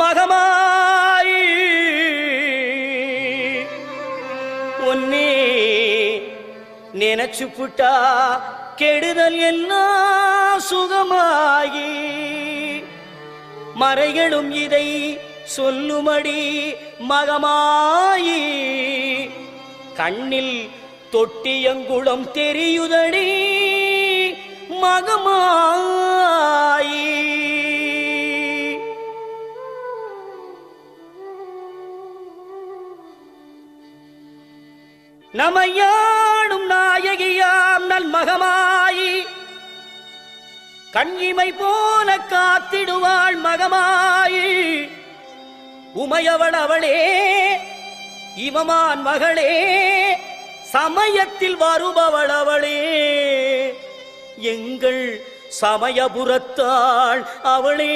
மகமாயி ஒன்னே நினைச்சு புட்டா கெடுதல் எல்லாம் சுகமாகி மறைகளும் இதை சொல்லுமடி மகமாயி கண்ணில் தொட்டியங்குளம் தெரியுதடி மகமாயி நமையாடும் நாயகியாம் நல் மகமாயி கண்ணிமை போல காத்திடுவாள் மகமாயி உமையவள் அவளே இவமான் மகளே சமயத்தில் வருபவள் அவளே எங்கள் சமயபுரத்தாள் அவளே